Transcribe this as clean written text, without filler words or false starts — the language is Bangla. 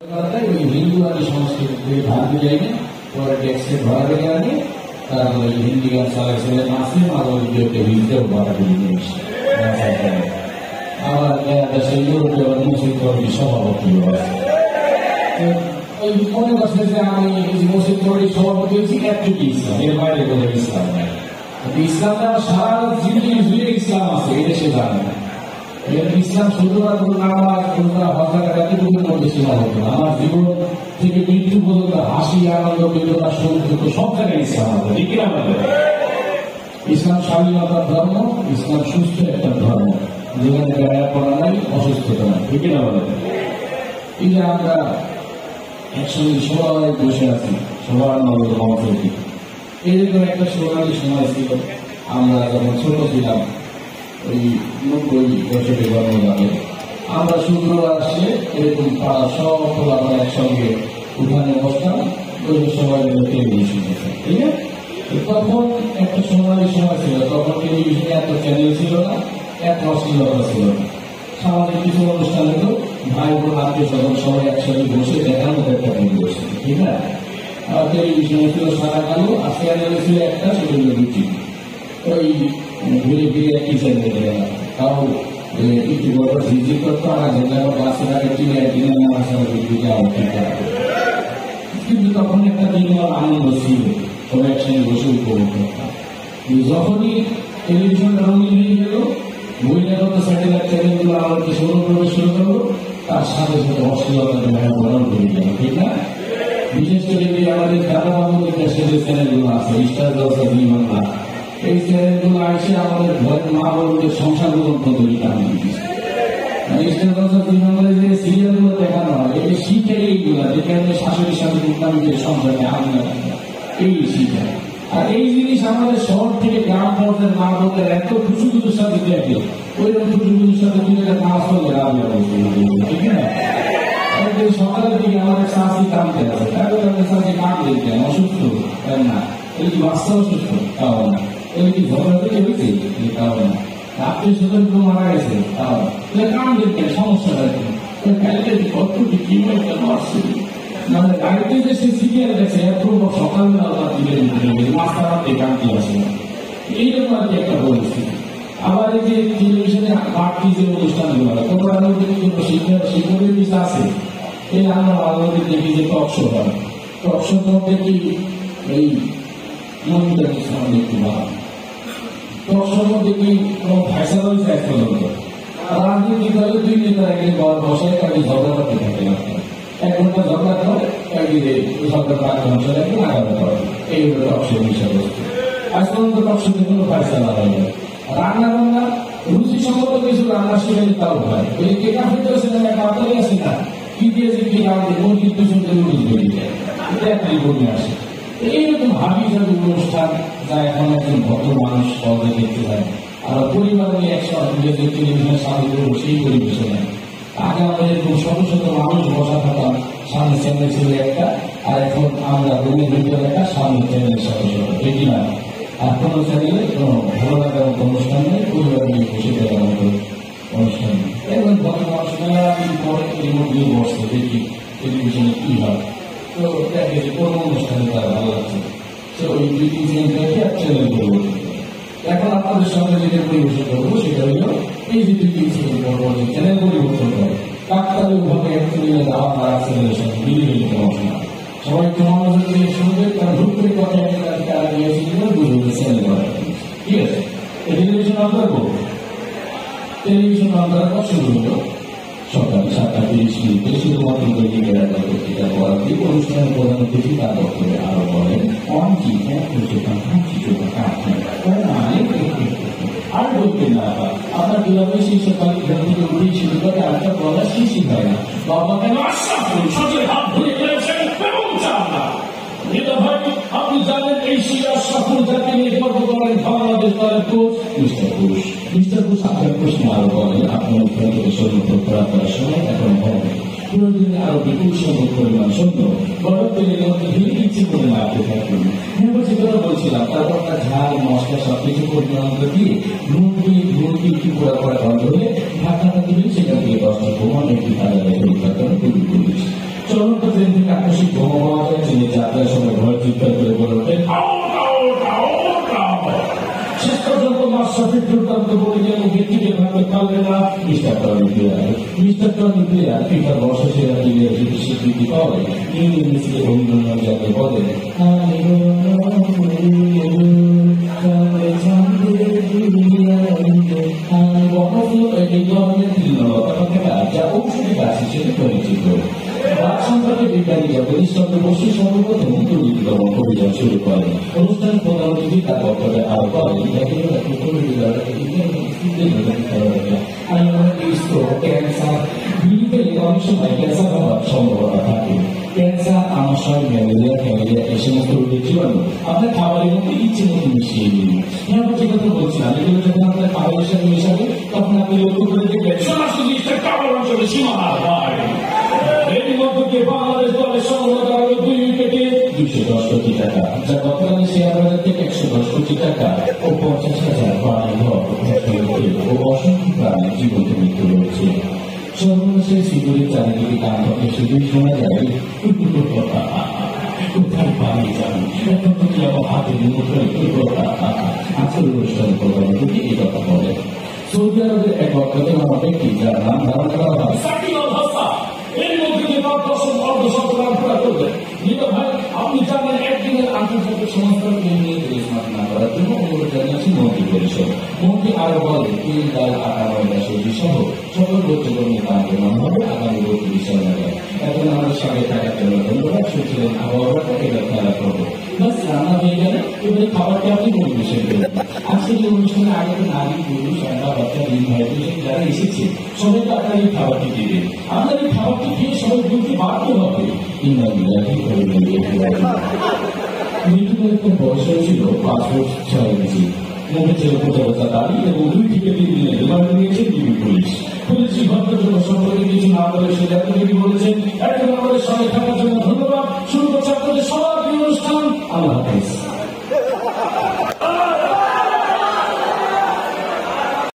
हिंदू वाली संस्कृति भाग जाएंगे और टैक्स के भरा देंगे ताकि हिंदी का सारे से मासे मारो जो के हिंदी भरा देंगे और क्या दशरथ के वजह से तो विश्वास होती है এই মনে করছে যে আমি মসজিদ কমিটির সভাপতি হয়েছি একটুকি ইসলাম এর বাইরে কোনো ইসলাম নাই ইসলামটা সারা জীবনে জুড়ে ইসলাম আছে এই দেশে জানে না ইসলাম শুধুমাত্র নামাজ রোজা হজ এতটুকুর মধ্যে সীমাবদ্ধ আমার জীবন থেকে মৃত্যু পর্যন্ত হাসি আনন্দ বেদনা সুখ দুঃখ সব জায়গায় ইসলাম আছে ঠিক না ইসলাম স্বাধীনতার ধর্ম ইসলাম সুস্থ একটা ধর্ম যেখানে গায়ে পড়া নাই অসুস্থতা নাই ঠিক না বলে এই যে আমরা একসঙ্গে সবাই বসে আছি সবার নজর মমতাকে এরকম একটা সোনালী সময় ছিল আমরা যখন ছোট ছিলাম ওই 90 বছরের জন্মদানে আমরা শুক্রবার আসলে এরকম পাড়া সব খোলা একসঙ্গে উঠানে বসতাম ওই সবাই মিলে টেলিভিশন দেখতাম ঠিক আছে তখন একটা সোনালী সময় ছিল তখন টেলিভিশনে এত চ্যানেল ছিল না এত অশ্লীলতা ছিল না সামাজিক কিছু অনুষ্ঠান হতো ভাই বোন আত্মীয় স্বজন সবাই একসাথে বসে দেখার মতো একটা পরিবেশ ঠিক না টেলিভিশনে ছিল সাদা কালো আর চ্যানেলে ছিল একটা সেগুলো দুটি ওই ঘুরে ফিরে একই চ্যানেলে গেলাম তাও একটু বড় ঝিঝি করতো আর বাসে থাকে কিনে কিনে নেওয়ার সময় কিন্তু তখন একটা দিন আনন্দ ছিল সবাই একসঙ্গে বসে উপভোগ করতাম যখনই টেলিভিশনটা রঙিন হয়ে গেল বহিরাগত স্যাটেলাইট চ্যানেলগুলো আমাদের দেশে অনুপ্রবেশ শুরু করলো তার সাথে সাথে অশ্লীলতা বরণ করে গেল ঠিক না বিশেষ করে আমাদের দাদা বাবুদের দেশে যে চ্যানেলগুলো আছে স্টার জলসা জি বাংলা এই চ্যানেলগুলো আসে আমাদের ঘরের মা বাবুদের সংসারগুলো তৈরি কারণ স্টার জলসা জি বাংলায় যে সিরিয়ালগুলো দেখানো হয় এই যে শিখে এইগুলো যেখানে শাশুড়ির সাথে মুক্তামিদের সংসারে আনন্দ এই শিখে আর এই জিনিস আমাদের শহর থেকে গ্রাম পর্যায়ের মা বোনদের এত খুশি খুশির সাথে দেখে ওইরকম খুশি খুশির সাথে নাচ করলে ঠিক না সকালের দিকে আমাদের চাষি কামতে আছে তারপরে আমাদের চাষি কাম দিতে অসুস্থ তাই না এই কি বাচ্চা অসুস্থ তাও না এই কি ঝগড়া থেকে হয়েছে তাও না আত্মীয় স্বজন কেউ মারা গেছে তাও না কাম দিতে সমস্যা হয়েছে কালকে কতটি কি আসছে মানে গাড়িতে যে সে শিখে গেছে এত সকালবেলা মাস্টার কামটি আসে এইরকম আর কি একটা পরিস্থিতি আবার এই যে টেলিভিশনে বাড়তি যে অনুষ্ঠানগুলো তোমরা শিক্ষকের বিষয় আছে এই আমরা আমাদের দেখি যে টক শো হয় টক শোর মধ্যে কি এই মনিটার সম্বন্ধে একটু ভালো টক শোর মধ্যে কি কোনো ভাইসাল হয়েছে এক পর্যন্ত রাজনীতি দলের দুই নেতার একদিন বসায় তাকে ঝগড়া করতে থাকে এক ঘন্টা ঝগড়া কর একদিকে ঝগড়া 5 ঘন্টা লাগে আগামী করে এই হলো টক শোর বিষয়বস্তু আজ পর্যন্ত টক শোতে কোনো ফাইসালা হয়নি রান্না বান্না রুচি সম্মত কিছু রান্না শিখে তাও হয় ওই কেটা হইতে আছে না কাপড়ে আছে না কি দিয়ে যে কি রান্না মুরগির পিছন থেকে রুটি তৈরি যায় এটা একটাই বলে আসে এইরকম হাবি যাবে অনুষ্ঠান যা এখন একজন ভদ্র মানুষ সহজে দেখতে পায় আর পরিবার নিয়ে একসাথে যে টেলিভিশনের সামনে সেই পরিবেশে নেয় আগে আমাদের এরকম শত শত মানুষ বসা থাকতাম সামনে চ্যানেল ছিল একটা আর এখন আমরা রুমের ভিতরে একটা সামনে চ্যানেলের সাথে দেখি না আর কোনো চ্যানেলে কোনো ভালো লাগার মতো অনুষ্ঠান নেই পরিবার নিয়ে বসে দেওয়ার মতো অনুষ্ঠান নেই এখন ভদ্র মানুষরা পরে রিমোট দিয়ে বসছে দেখি টেলিভিশনে কি হয় তো দেখে যে কোনো অনুষ্ঠানে তারা ভালো লাগছে তো ওই 2-3 চ্যানেলটাকে এক চ্যানেল পরিবর্তন করে এখন আপনাদের সঙ্গে যেটা পরিবেশন করবো সেটা হলো এই যে 2-3 চ্যানেল পরিবর্তন করে তাৎকালিকভাবে এক চ্যানেলের আবার এক চ্যানেলের সঙ্গে মিলিয়ে নিতে অনুষ্ঠান সবাই মনোযোগ দিয়ে শুনবে কারণ হুট করে কথা তারা দিয়েছিল বুঝবে চ্যানেল করা ঠিক আছে টেলিভিশন অন করবো টেলিভিশন অন করার পর শুরু হলো সকাল 7:30 শুধুমাত্র দৈনিকের একটা পত্রিকা পড়া দিয়ে অনুষ্ঠানের প্রধান অতিথি তার বক্তব্যে আরো বলেন অনেক আর বলতে না আপনার কিভাবে সেই সকাল ঘর থেকে উঠেই শুরু করে আরেকটা বলা শিশি হয় না বাবাকে হাত ধরে ফেলেছেন আপনি জানেন এই শিকার সফল জাতি নেতৃত্ব করেন বাংলাদেশ দলের কোচ মিস্টার ঘোষ আপনার প্রশ্ন আরো বলেন আপনার উত্তরকে সৈন্য করার সময় এখন হবে প্রয়োজনে আরো বিপুল সংখ্যক পরিমাণ সৈন্য বরফ তেলের মধ্যে ধীরে ইচ্ছে করে মারতে থাকবেন সেটা বলছিলাম তারপর আপনার ঝাল মশলা সবকিছু পরিমাণ দিয়ে মুরগি একটু পোড়া করা বন্ধ হলে ঢাকা দিলে সেখান থেকে 10টা প্রমাণ একটি তাদের পরীক্ষা করে তৈরি করবে বোমা পাওয়া যায়, তিনি যাত্রার সময় ভয় চিৎকার করে বলে ওঠেন শেষ পর্যন্ত মাশরাফি দুর্দান্ত বলে গেল ব্যক্তিকে ভাবে পারবে না মিস্টার টনিপ্লেয়ার ফিফার বর্ষসেরা প্লেয়ার হিসেবে স্বীকৃতি পাওয়ায় লিওনেল মেসিকে অভিনন্দন জানিয়ে বলেন এই ধরনের তৃণলতা যা ঔষধি গাছ হিসেবে পরিচিত। রাত সম্পর্কে বিজ্ঞানীরা পরিশ্রমে বসে সর্বপ্রথম দুর্নীতিকরণ অভিযান শুরু করেন। অনুষ্ঠানের প্রধান অতিথি তার বক্তব্যে আরো বলেন ক্যান্সার অনেক সময় ক্যান্সার হওয়ার সম্ভাবনা থাকে। ক্যান্সার, আমাশয়, ম্যালেরিয়া, ফ্যালেরিয়া এই সমস্ত রোগের জীবাণু আপনার খাবারের মধ্যে ইচ্ছে মতো মিশিয়ে দিন। আমরা যে কথা বলছিলাম এগুলো যখন আপনার খাবারের সাথে মেশাবে তখন আপনি লক্ষ্য করে দেখবেন সরাসরি খাবার অঞ্চলে সীমানা হয়। এর মধ্য দিয়ে বাংলাদেশ দলের সংগ্রহ করা হলো 2 উইকেটে 210 কোটি টাকা, যা গতকালের শেয়ার বাজার থেকে 110 কোটি টাকা ও 50,000 বাড়ি ঘর ও অসংখ্য প্রাণের জীবন্ত মৃত্যু রয়েছে। সর্বশেষ সিঁদুরের চারিদিকে গান থেকে শুধুই শোনা যায় কোথায় পালিয়ে যান এখন তো কি আমার হাতের মুঠোয় আজকের অনুষ্ঠান প্রধান অতিথি এই কথা বলে। সৌদি আরবের এক অজ্ঞাতনামা ব্যক্তি যার নাম ধারণা করা হয় এর মধ্যে যে 10 রান পুরা করবেন। ভাই আপনি জানেন একদিনের আন্তর্জাতিক সংস্থার নিয়ে টেলিস্মার্ট না করার জন্য অনুরোধ জানিয়েছেন মন্ত্রী পরিষদ। মন্ত্রী আরো বলেন তিল, ডাল, আটা, ময়দা, সবজি সহ সকল গোচরণী দাম দেওয়া হবে আগামী 32 সাল নাগাদ। এখন আমাদের সঙ্গে থাকার জন্য ধন্যবাদ। শুনছিলেন আবহাওয়াটা এবার খেলা করবো বাস রান্না হয়ে গেলে এবারে খাবারটি আপনি পরিবেশন করবেন। আজকের এই অনুষ্ঠানে আগে নারী, পুরুষ, একা, বাচ্চা, দিন ভাই যারা এসেছে সবাইকে আপনার এই খাবারটি দিবেন। আপনার এই খাবারটি খেয়ে সবাই বলতে বাধ্য হবে মৃত্যুর বয়স হয়েছিল 5 ফুট 6 ইঞ্চি। মুখে ছিল প্রজাবতা দাঁড়ি এবং 2 থেকে 3 দিনের রিমান্ড নিয়েছে ডিবি পুলিশ। পুলিশ এই ঘটনার জন্য সম্পর্কে কিছু না বলে সে জাতীয় বলেছেন এখন আমাদের সঙ্গে থাকার জন্য ধন্যবাদ। শুরু করছে আপনাদের সবার অনুষ্ঠান। আল্লাহ হাফেজ।